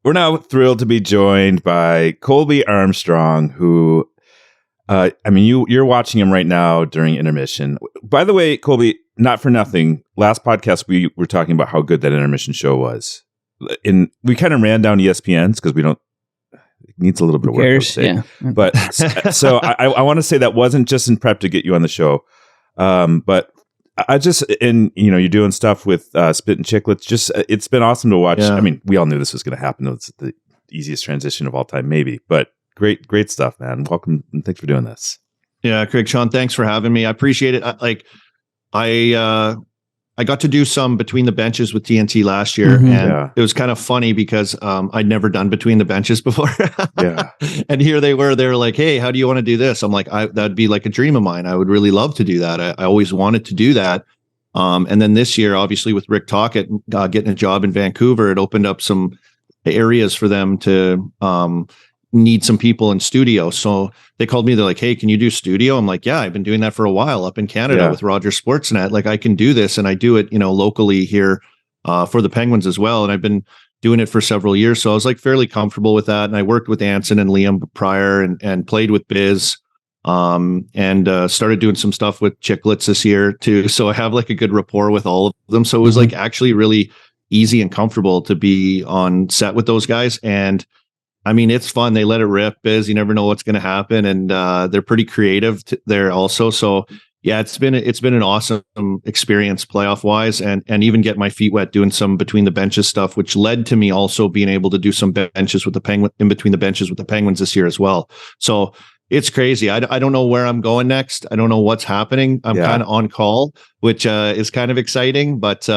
We're now thrilled to be joined by Colby Armstrong, who, you're watching him right now during intermission. By the way, Colby, not for nothing, last podcast we were talking about how good that intermission show was. And we kind of ran down ESPN's because it needs a little bit of work. Yeah. But so I want to say that wasn't just in prep to get you on the show. But I just, you're doing stuff with Spit and Chicklets. It's been awesome to watch. Yeah. I mean, we all knew this was going to happen. It's the easiest transition of all time, maybe. But great stuff, man. Welcome and thanks for doing this. Yeah, Craig, Sean, thanks for having me. I appreciate it. I got to do some Between the Benches with TNT last year, and it was kind of funny because I'd never done Between the Benches before. And here they were like, hey, how do you want to do this? I'm like, that'd be like a dream of mine. I would really love to do that. I always wanted to do that. And then this year, obviously with Rick Tocchet getting a job in Vancouver, it opened up some areas for them to need some people in studio. So they called me. They're like, hey, can you do studio? I'm like, yeah, I've been doing that for a while up in Canada with Rogers Sportsnet. Like I can do this. And I do it, locally here for the Penguins as well. And I've been doing it for several years. So I was like fairly comfortable with that. And I worked with Anson and Liam prior and played with Biz and started doing some stuff with Chicklets this year too. So I have like a good rapport with all of them. So it was like actually really easy and comfortable to be on set with those guys. And I mean, it's fun. They let it rip. Biz, you never know what's going to happen, and they're pretty creative there also. So yeah, it's been an awesome experience playoff wise, and even get my feet wet doing some Between the Benches stuff, which led to me also being able to do some benches with the Penguins in Between the Benches with the Penguins this year as well. So it's crazy. I don't know where I'm going next. I don't know what's happening. I'm kind of on call, which is kind of exciting, but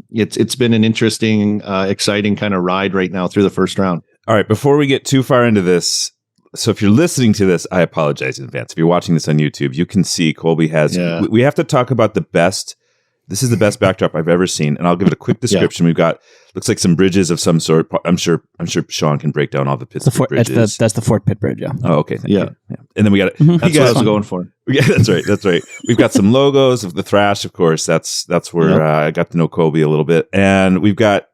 it's been an interesting, exciting kind of ride right now through the first round. All right, before we get too far into this, so if you're listening to this, I apologize in advance. If you're watching this on YouTube, you can see Colby has, we have to talk about the best, this is the best backdrop I've ever seen, and I'll give it a quick description. We've got, looks like some bridges of some sort. I'm sure Sean can break down all the Pittsburgh bridges. That's the Fort Pitt Bridge, yeah. Oh, okay. Yeah. And then we got, that's what I was going for. Yeah, that's right. We've got some logos of the Thrash, of course. That's where I got to know Colby a little bit. And we've got,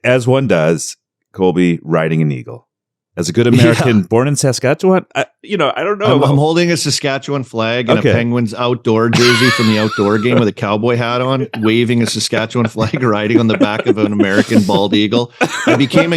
as one does, Colby riding an eagle. As a good American born in Saskatchewan, I don't know. I'm holding a Saskatchewan flag and a Penguins outdoor jersey from the outdoor game with a cowboy hat on, waving a Saskatchewan flag, riding on the back of an American bald eagle. I became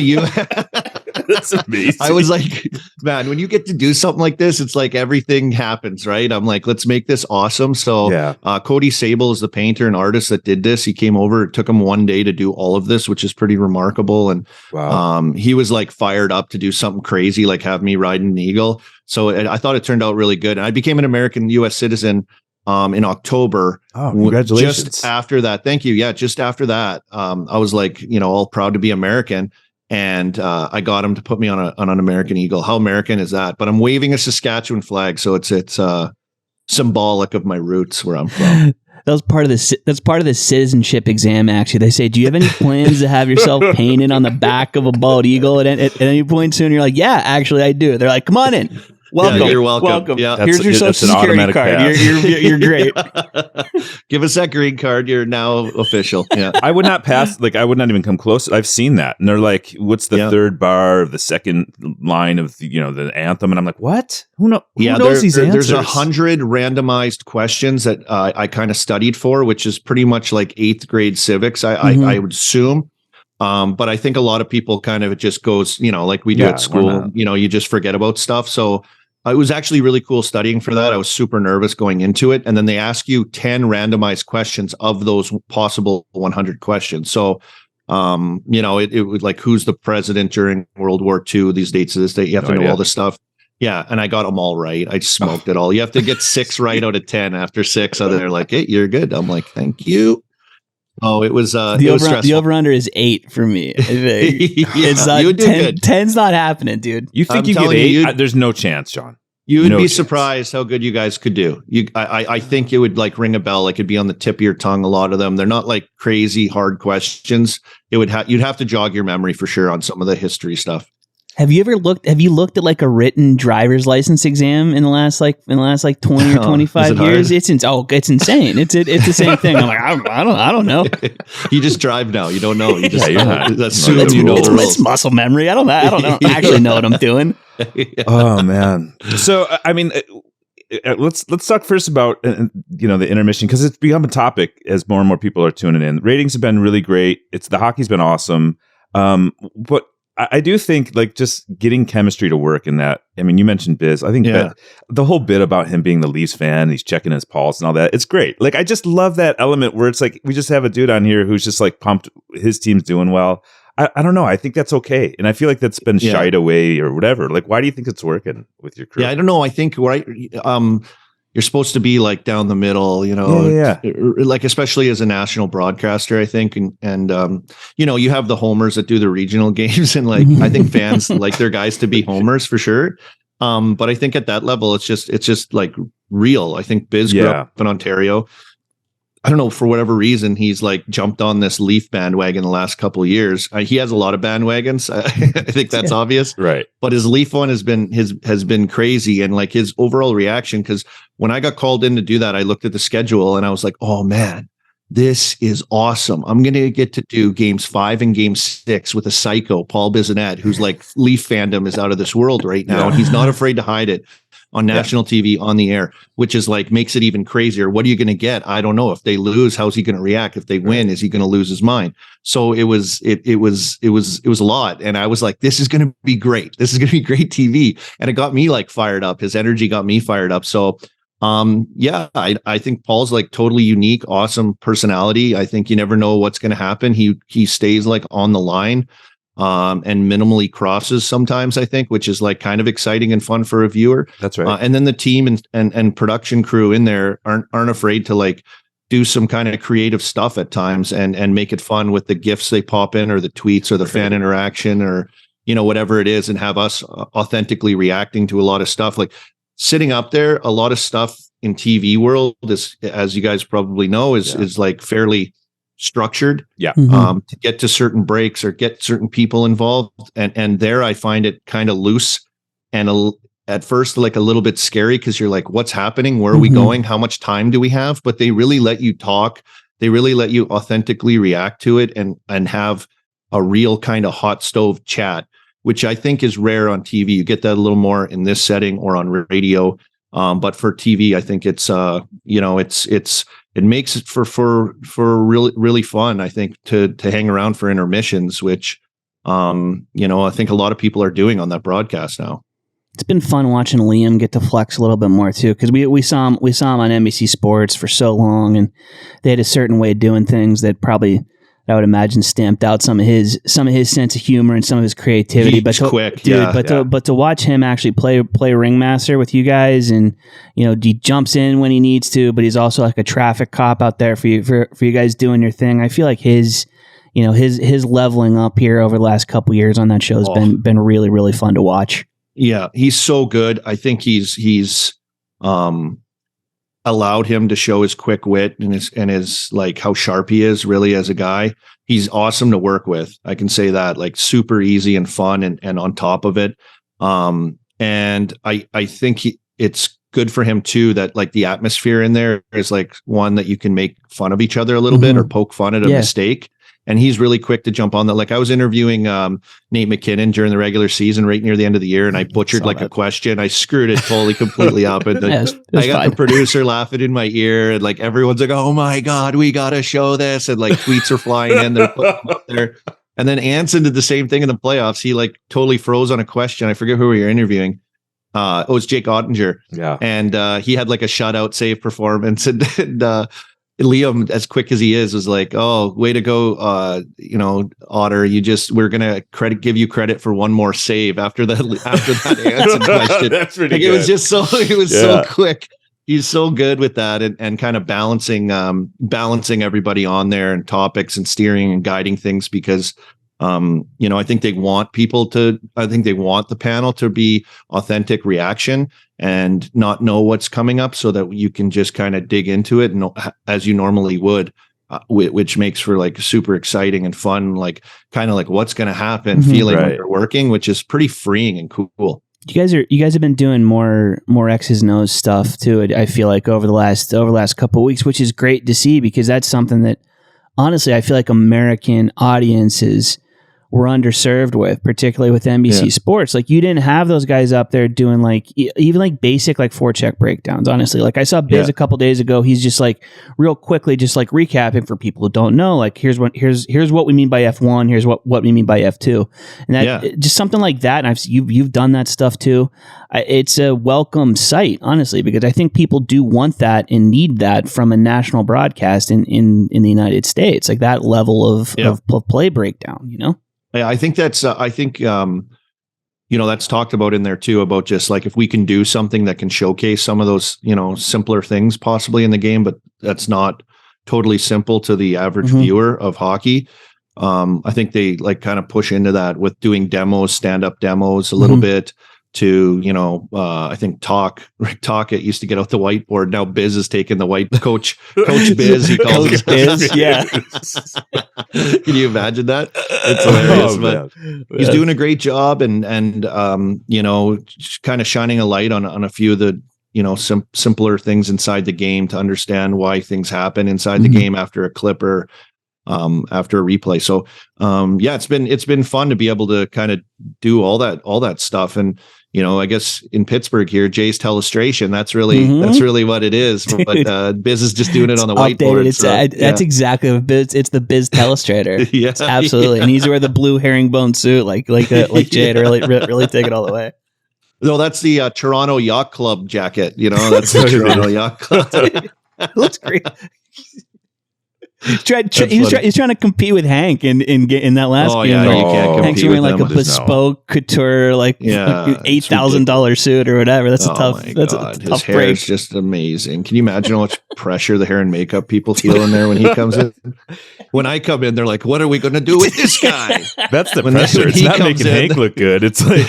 That's amazing. I was like, man, when you get to do something like this, it's like everything happens, right? I'm like, let's make this awesome. So Cody Sable is the painter and artist that did this. He came over. It took him one day to do all of this, which is pretty remarkable. And he was like fired up to do something crazy, like have me riding an eagle. So I thought it turned out really good. And I became an American U.S. citizen in October. Oh, congratulations. Just after that. Thank you. Yeah, just after that, I was like, all proud to be American. And I got him to put me on an American eagle. How American is that? But I'm waving a Saskatchewan flag, so it's symbolic of my roots, where I'm from. That's part of the citizenship exam. Actually, they say, "Do you have any plans to have yourself painted on the back of a bald eagle?" At any point soon, you're like, "Yeah, actually, I do." They're like, "Come on in." Welcome. Yeah, you're welcome. Yeah. Here's your social security card. You're great. Give us that green card. You're now official. Yeah. I would not pass. Like I would not even come close. I've seen that, and they're like, "What's the third bar of the second line of the anthem?" And I'm like, "What? Who knows these answers?" There's 100 randomized questions that I kind of studied for, which is pretty much like 8th grade civics. I would assume. But I think a lot of people kind of, it just goes, like we do at school, you just forget about stuff. So it was actually really cool studying for that. I was super nervous going into it. And then they ask you 10 randomized questions of those possible 100 questions. So, it was like, who's the president during World War II, these dates of this date, you have to know all this stuff. Yeah. And I got them all right. I smoked it all. You have to get 6 right out of 10 after 6. So they're like, hey, you're good. I'm like, thank you. Oh, it was the over under is 8 for me. It's not 10. 10's not happening, dude. You think you get 8? There's no chance, Sean. You would be surprised how good you guys could do. I think it would like ring a bell. Like it'd be on the tip of your tongue. A lot of them, they're not like crazy hard questions. You'd have to jog your memory for sure on some of the history stuff. Have you looked at like a written driver's license exam in the last 20 or 25 years? It's insane. It's the same thing. I'm like, I don't know. You just drive now. You don't know. You just it's muscle memory. I don't actually know what I'm doing. Oh man. So I mean, let's talk first about the intermission, because it's become a topic as more and more people are tuning in. Ratings have been really great. The hockey's been awesome. But I do think like just getting chemistry to work in that. I mean, you mentioned Biz. I think that the whole bit about him being the Leafs fan, he's checking his pulse and all that. It's great. Like, I just love that element where it's like we just have a dude on here who's just like pumped. His team's doing well. I don't know. I think that's okay. And I feel like that's been shied away or whatever. Like, why do you think it's working with your crew? Yeah, I don't know. I think you're supposed to be like down the middle, like especially as a national broadcaster, I think. And you have the homers that do the regional games, and like I think fans like their guys to be homers for sure. But I think at that level, it's just like real. I think Biz grew up in Ontario. I don't know, for whatever reason, he's like jumped on this Leaf bandwagon the last couple of years. He has a lot of bandwagons. I think that's obvious. Right. But his Leaf one has been crazy. And like his overall reaction, because when I got called in to do that, I looked at the schedule and I was like, oh man, this is awesome. I'm going to get to do games 5 and game 6 with a psycho, Paul Bissonnette, who's like Leaf fandom is out of this world right now. And he's not afraid to hide it on national TV on the air, which is like makes it even crazier. What are you going to get? I don't know. If they lose, how's he going to react? If they win, is he going to lose his mind? So it was a lot. And I was like, this is going to be great. This is going to be great TV. And it got me like fired up. His energy got me fired up. So I think Paul's like totally unique, awesome personality. I think you never know what's going to happen. He stays like on the line. And minimally crosses sometimes, I think, which is like kind of exciting and fun for a viewer. That's right. And then the team and production crew in there aren't afraid to like do some kind of creative stuff at times and make it fun with the GIFs they pop in or the tweets or the fan interaction or, whatever it is, and have us authentically reacting to a lot of stuff. Like sitting up there, a lot of stuff in TV world is, as you guys probably know, is like fairly structured to get to certain breaks or get certain people involved, and there I find it kind of loose and at first like a little bit scary, because you're like, what's happening, where are we going, how much time do we have? But they really let you talk, they really let you authentically react to it and have a real kind of hot stove chat, which I think is rare on TV. You get that a little more in this setting or on radio, but for TV I think it's it makes it for really, really fun, I think, to hang around for intermissions, which, I think a lot of people are doing on that broadcast now. It's been fun watching Liam get to flex a little bit more too, because we saw him on NBC Sports for so long, and they had a certain way of doing things that probably, I would imagine, stamped out some of his sense of humor and some of his creativity. He's quick, but to watch him actually play ringmaster with you guys, and he jumps in when he needs to, but he's also like a traffic cop out there for you guys doing your thing. I feel like his leveling up here over the last couple years on that show has been really, really fun to watch. Yeah, he's so good. I think he's allowed him to show his quick wit and his like how sharp he is really as a guy. He's awesome to work with. I can say that, like super easy and fun and on top of it. And I think it's good for him too, that like the atmosphere in there is like one that you can make fun of each other a little bit or poke fun at a mistake. And he's really quick to jump on that. Like I was interviewing Nate McKinnon during the regular season right near the end of the year, and I butchered a question. I screwed it completely up. And I got the producer laughing in my ear, and like everyone's like, oh my God, we got to show this. And like tweets are flying in, they're putting them up there. And then Anson did the same thing in the playoffs. He like totally froze on a question. I forget who we were interviewing. It was Jake Ottinger. Yeah. And he had like a shutout save performance, and Liam, as quick as he is, was like, "Oh, way to go, Otter! We're gonna give you credit for one more save after that Anson question." That's pretty good. It was so quick. He's so good with that and kind of balancing everybody on there and topics and steering and guiding things, because I think they want the panel to be authentic reaction and not know what's coming up, so that you can just kind of dig into it as you normally would. which makes for like super exciting and fun, like kind of like what's going to happen feeling when you're working, which is pretty freeing and cool. You guys have been doing more X's and O's stuff too. I feel like over the last couple of weeks, which is great to see, because that's something that honestly I feel like American audiences were underserved with, particularly with NBC Sports. Like, you didn't have those guys up there doing like even like basic like forecheck breakdowns. Honestly, like I saw Biz a couple days ago. He's just like real quickly, just like recapping for people who don't know. Like, here's what we mean by F1. Here's what we mean by F2, and that just something like that. And you've done that stuff too. It's a welcome sight, honestly, because I think people do want that and need that from a national broadcast in the United States, like that level of play breakdown. You know. Yeah, I think that's, that's talked about in there too, about just like if we can do something that can showcase some of those, simpler things possibly in the game, but that's not totally simple to the average viewer of hockey. I think they like kind of push into that with doing demos, stand-up demos a little bit. To I think Rick Tocchet used to get out the whiteboard. Now Biz is taking the white Coach Biz. He calls it Biz. Yeah. Can you imagine that? It's hilarious. But he's doing a great job, and kind of shining a light on a few of the simpler things inside the game to understand why things happen inside the game after a clip or after a replay. So it's been fun to be able to kind of do all that stuff. And I guess in Pittsburgh here, Jay's Telestration, that's really what it is. But Biz is just doing it on the whiteboard. That's exactly what Biz. It's the Biz Telestrator. Yes, absolutely. And he's wearing the blue herringbone suit, like Jay to really take it all the way. No, that's the Toronto Yacht Club jacket. That's the Toronto Yacht Club. Looks great. He's trying to compete with Hank in that last game. Yeah, you can't compete. Hank's wearing like a bespoke couture, like $8,000 suit or whatever. That's a tough His hair is just amazing. Can you imagine how much pressure the hair and makeup people feel in there when he comes in? When I come in, they're like, "What are we going to do with this guy?" That's the pressure. It's not making Hank look good. It's like,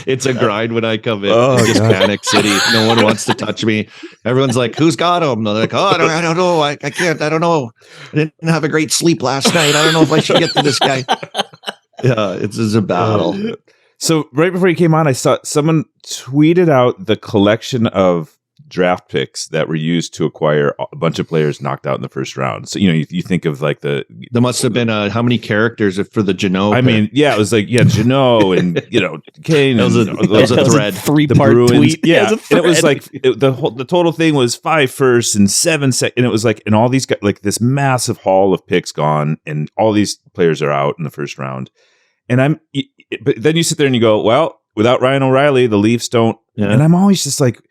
it's a grind when I come in. Just panic city. No one wants to touch me. Everyone's like, "Who's got him?" They're like, "Oh, I don't know. I can't. I don't know. I didn't have a great sleep last night. I don't know if I should get to this guy." Yeah, it's a battle. So right before you came on, I saw someone tweeted out the collection of draft picks that were used to acquire a bunch of players knocked out in the first round. So, you think of like there must have been how many characters for the Jeannot? I mean, it was like, Jeannot and, Kane. That was a thread. 3-part tweet. Yeah. And it was like the total thing was 5 firsts and 7 seconds. And it was like, and all these guys, like this massive haul of picks gone and all these players are out in the first round. And but then you sit there and you go, well, without Ryan O'Reilly, the Leafs don't. Yeah. And I'm always just like,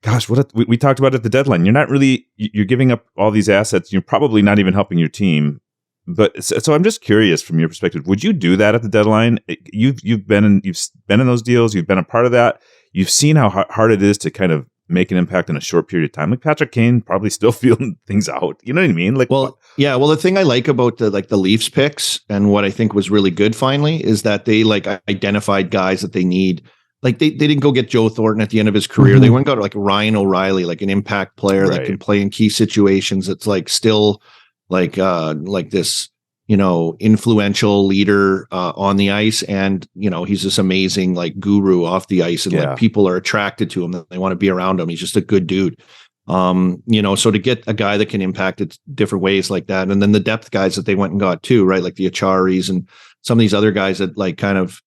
gosh, we talked about at the deadline. You're giving up all these assets. You're probably not even helping your team. But so I'm just curious from your perspective, would you do that at the deadline? You've been in those deals. You've been a part of that. You've seen how hard it is to kind of make an impact in a short period of time. Like Patrick Kane probably still feeling things out. You know what I mean? Like, well, the thing I like about the Leafs picks and what I think was really good finally is that they like identified guys that they need. Like they didn't go get Joe Thornton at the end of his career. They went and got like Ryan O'Reilly, like an impact player that can play in key situations. It's like still like this, influential leader on the ice. And, he's this amazing like guru off the ice, and like people are attracted to him. They want to be around him. He's just a good dude. So to get a guy that can impact it different ways like that. And then the depth guys that they went and got too, right? Like the Acharis and some of these other guys that like kind of,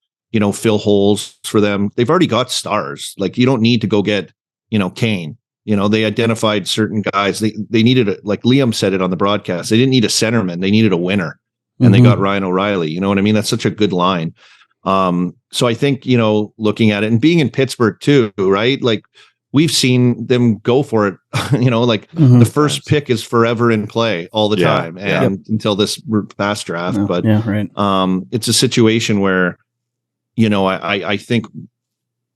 fill holes for them. They've already got stars. Like you don't need to go get, Kane. They identified certain guys. They needed like Liam said it on the broadcast. They didn't need a centerman. They needed a winner. And they got Ryan O'Reilly. You know what I mean? That's such a good line. So I think, looking at it and being in Pittsburgh too, right? Like we've seen them go for it, the first pick is forever in play all the time and until this fast draft. But it's a situation where, I think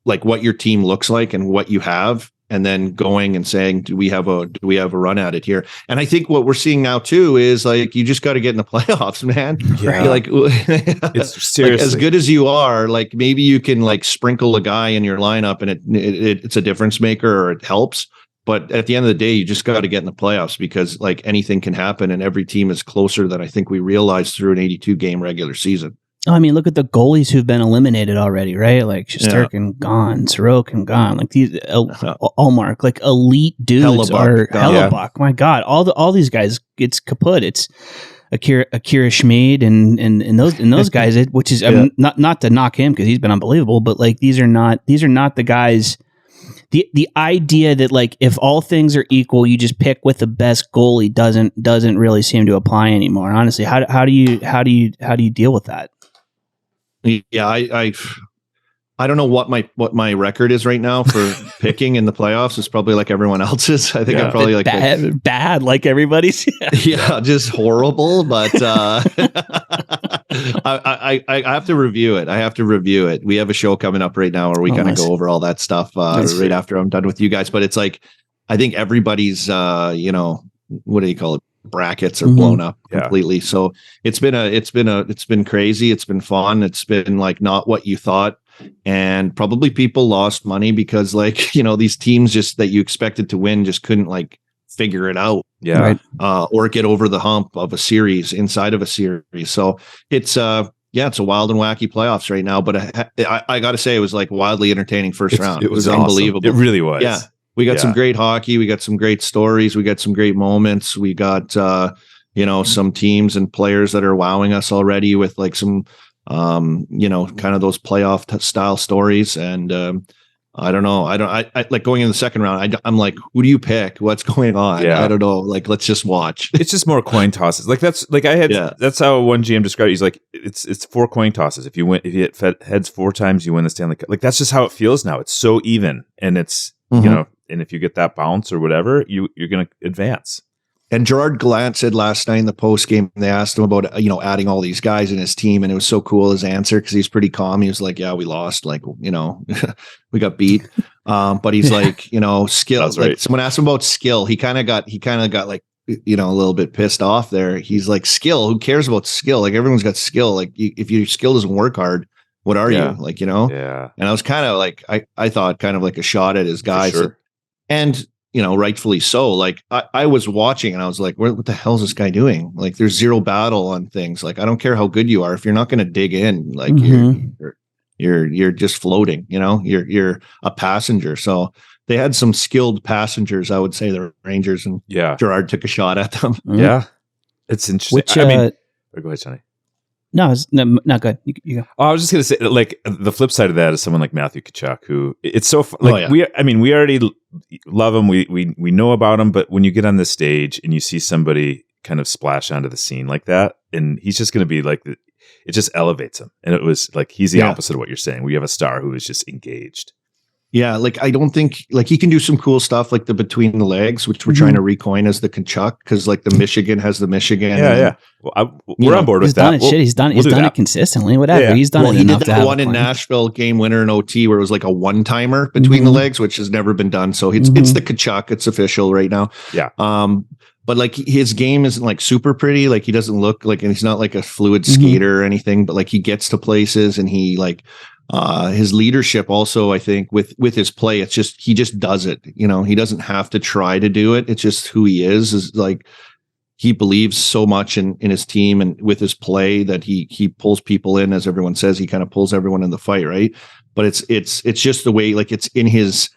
like what your team looks like and what you have, and then going and saying, do we have a run at it here? And I think what we're seeing now too is like, you just got to get in the playoffs, man. Yeah. Like it's seriously like, as good as you are, like maybe you can like sprinkle a guy in your lineup and it's a difference maker or it helps. But at the end of the day, you just got to get in the playoffs because like anything can happen and every team is closer than I think we realized through an 82 game regular season. Oh, I mean, look at the goalies who've been eliminated already, right? Like Shesterkin gone, Sorokin gone, like these Ullmark, like elite dudes Hellebuck. My God, all these guys, it's kaput. It's Akira Schmid and those guys, which is not to knock him because he's been unbelievable, but like these are not the guys. The idea that like if all things are equal, you just pick with the best goalie doesn't really seem to apply anymore. Honestly, how do you deal with that? Yeah, I don't know what my record is right now for picking in the playoffs. It's probably like everyone else's. I think I'm probably like bad like everybody's. Yeah, just horrible. But I have to review it. We have a show coming up right now where we kind of go over all that stuff right after I'm done with you guys. But it's like I think everybody's what do you call it? Brackets are blown up completely. So it's been crazy. It's been fun. It's been like not what you thought. And probably people lost money because like, these teams just that you expected to win just couldn't like figure it out. Yeah. Right. Or get over the hump of a series inside of a series. So it's it's a wild and wacky playoffs right now. But I got to say, it was like wildly entertaining first round. It was awesome. Unbelievable. It really was. Yeah. We got some great hockey. We got some great stories. We got some great moments. We got, some teams and players that are wowing us already with like some, kind of those playoff style stories. And I don't know. I like going in the second round. I'm like, who do you pick? What's going on? Yeah. I don't know. Like, let's just watch. It's just more coin tosses. Like that's like that's how one GM described it. He's like, it's 4 coin tosses. If you hit heads 4 times, you win the Stanley Cup. Like that's just how it feels now. It's so even, and it's and if you get that bounce or whatever, you're going to advance. And Gerard Gallant said last night in the post game, they asked him about, adding all these guys in his team. And it was so cool, his answer, because he's pretty calm. He was like, yeah, we lost. Like, we got beat. But he's like, skill. Like, right. Someone asked him about skill. He kind of got like, a little bit pissed off there. He's like, skill. Who cares about skill? Like, everyone's got skill. Like, if your skill doesn't work hard, what are you? Like, Yeah. And I was kind of like, I thought kind of like a shot at his guys. Sure. And, rightfully so. Like I was watching and I was like, what the hell is this guy doing? Like there's zero battle on things. Like, I don't care how good you are. If you're not going to dig in, like you're just floating, you're a passenger. So they had some skilled passengers, I would say, the Rangers, and Gerard took a shot at them. Yeah. It's interesting. Go ahead, Johnny. No, it's not good. You go. Oh, I was just going to say, like, the flip side of that is someone like Matthew Tkachuk, who it's so we already love him. We know about him, but when you get on this stage and you see somebody kind of splash onto the scene like that, and he's just going to be like, it just elevates him. And it was like, he's the opposite of what you're saying. We have a star who is just engaged. Yeah, like I don't think like he can do some cool stuff like the between the legs, which we're trying to recoin as the Tkachuk, because like the Michigan has the Michigan. Yeah. Well, we're on board with that. He's done it consistently. Whatever. Yeah. He's done it. He did that one in Nashville game winner in OT where it was like a one-timer between the legs, which has never been done. So it's the Tkachuk. It's official right now. Yeah. But like his game isn't like super pretty. Like he doesn't look like, and he's not like a fluid skater or anything. But like he gets to places and he like. His leadership also, I think, with his play, it's just he just does it. He doesn't have to try to do it. It's just who he is like he believes so much in his team and with his play that he pulls people in, as everyone says, he kind of pulls everyone in the fight, right? But it's just the way, like it's in his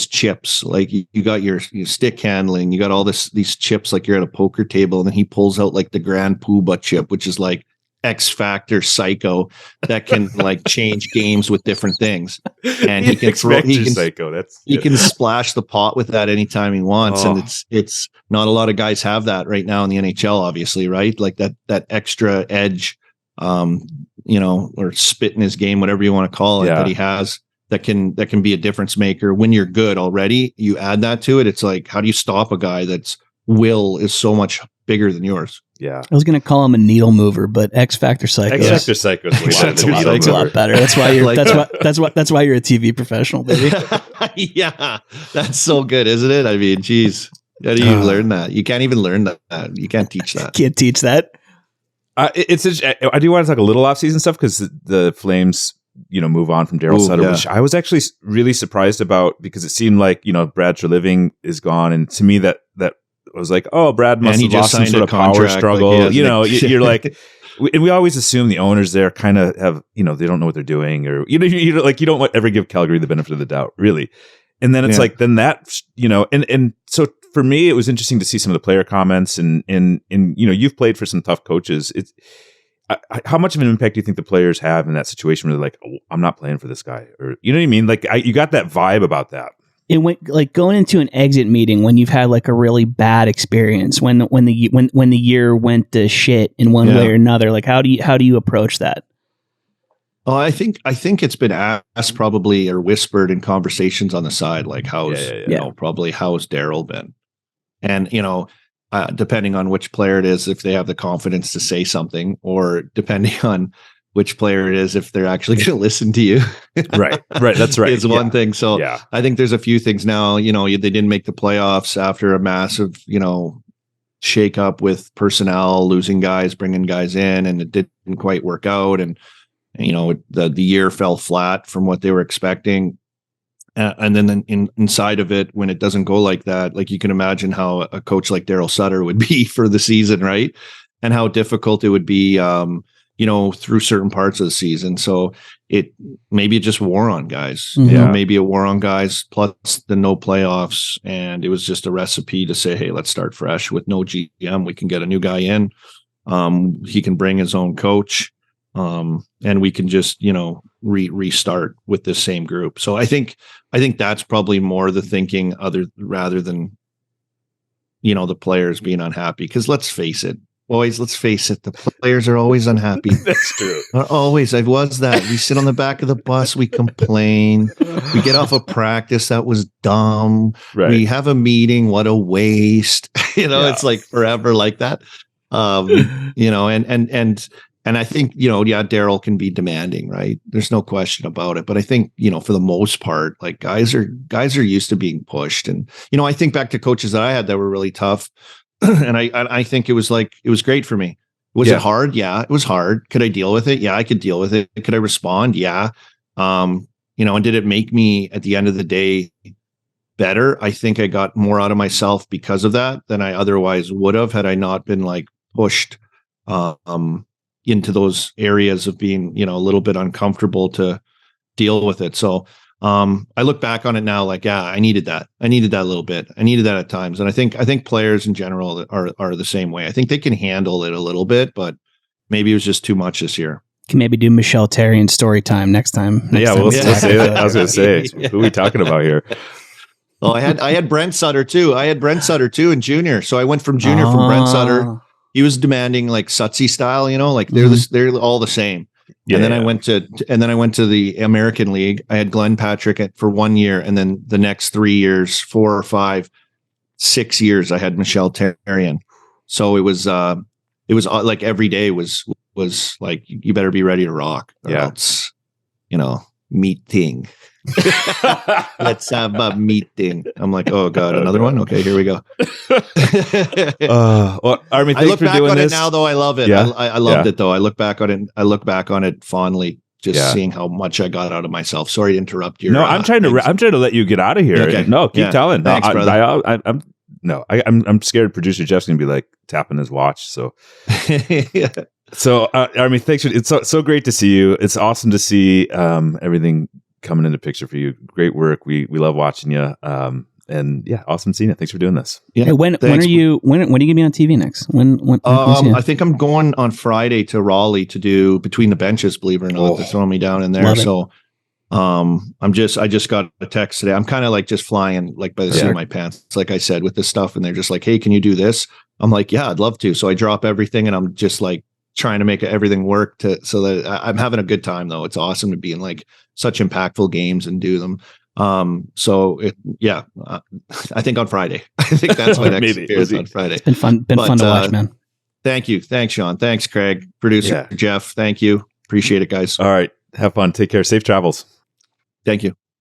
chips. Like you got your stick handling, you got all these chips like you're at a poker table, and then he pulls out like the Grand Poobah chip, which is like X Factor psycho that can like change games with different things, and he can splash the pot with that anytime he wants. And it's not a lot of guys have that right now in the NHL, obviously, right? Like that extra edge, or spit in his game, whatever you want to call it, that he has that can be a difference maker. When you're good already, you add that to it. It's like, how do you stop a guy that's will is so much bigger than yours? Yeah, I was going to call him a needle mover, but X Factor Psycho. X Factor Psycho is a lot better. That's why you're. That's why you're a TV professional, baby. Yeah, that's so good, isn't it? I mean, geez, how do you learn that? You can't even learn that. You can't teach that. Can't teach that. I do want to talk a little off-season stuff because the Flames move on from Daryl Sutter, which I was actually really surprised about because it seemed like, Brad Treliving is gone. And to me that was like, oh, Brad must have lost some sort of power struggle. Like you're like, and we always assume the owners there kind of have, they don't know what they're doing, or, you don't ever give Calgary the benefit of the doubt, really. And then it's like, then that, and so for me, it was interesting to see some of the player comments and you've played for some tough coaches. How much of an impact do you think the players have in that situation where they're like, oh, I'm not playing for this guy? Or, you know what I mean? Like you got that vibe about that. It went like going into an exit meeting when you've had like a really bad experience, when the year went to shit in one way or another. Like how do you approach that? Oh, I think it's been asked probably or whispered in conversations on the side, like probably how's Daryl been, and depending on which player it is, if they have the confidence to say something, or depending on which player it is, if they're actually going to listen to you. Right. That's right. Is one thing. So I think there's a few things now, they didn't make the playoffs after a massive, shake up with personnel, losing guys, bringing guys in, and it didn't quite work out. And, the year fell flat from what they were expecting. And then inside of it, when it doesn't go like that, like you can imagine how a coach like Daryl Sutter would be for the season, right? And how difficult it would be, through certain parts of the season. So maybe it just wore on guys. Maybe it wore on guys, plus the no playoffs. And it was just a recipe to say, hey, let's start fresh with no GM. We can get a new guy in. He can bring his own coach. And we can just, restart with this same group. So I think that's probably more the thinking rather than, the players being unhappy. Because let's face it, the players are always unhappy. That's true. Always. I was that. We sit on the back of the bus. We complain. We get off of practice. That was dumb. Right. We have a meeting. What a waste. It's like forever like that. And I think, Daryl can be demanding, right? There's no question about it. But I think, for the most part, like guys are used to being pushed. And, I think back to coaches that I had that were really tough. And I think it was great for me. Was it hard? Yeah, it was hard. Could I deal with it? Yeah, I could deal with it. Could I respond? Yeah. And did it make me at the end of the day better? I think I got more out of myself because of that than I otherwise would have had I not been like pushed into those areas of being, a little bit uncomfortable to deal with it. So I look back on it now like, I needed that. I needed that a little bit. I needed that at times. And I think players in general are the same way. I think they can handle it a little bit, but maybe it was just too much this year. Can maybe do Michelle Therrien story time next time. We'll say that. I was going to say, who are we talking about here? Oh, I had Brent Sutter too. In junior. So I went from junior from Brent Sutter. He was demanding like Sutsy style, like they're all the same. And then I went to the American League. I had Glenn Patrick for 1 year, and then the next 3 years, 4 or 5, 6 years, I had Michelle Therrien. So it was like every day was like, you better be ready to rock, or else, meeting. Let's have a meeting. I'm like, oh god, another one. Okay, here we go. Army, I look back on it now, though. I love it. Yeah. I loved it, though. I look back on it fondly, just seeing how much I got out of myself. Sorry to interrupt you. No, I'm trying to let you get out of here. Okay. No, keep telling. Thanks, brother. I'm scared. Producer Jeff's gonna be like tapping his watch. So. So, Army, thanks. It's so great to see you. It's awesome to see everything coming into picture for you. Great work. We love watching you. And awesome seeing you. Thanks for doing this. Yeah. Hey, when are you gonna be on TV next? When I think I'm going on Friday to Raleigh to do Between the Benches, believe it or not. They're throwing me down in there. So I just got a text today. I'm kind of like just flying like by the seat of my pants, like I said, with this stuff. And they're just like, hey, can you do this? I'm like, yeah, I'd love to. So I drop everything and I'm just like trying to make everything work so that I'm having a good time, though. It's awesome to be in like such impactful games and do them. I think on Friday. I think that's my next appearance on Friday. It's been fun to watch, man. Thank you. Thanks, Sean. Thanks, Craig. Producer Jeff. Thank you. Appreciate it, guys. All right. Have fun. Take care. Safe travels. Thank you.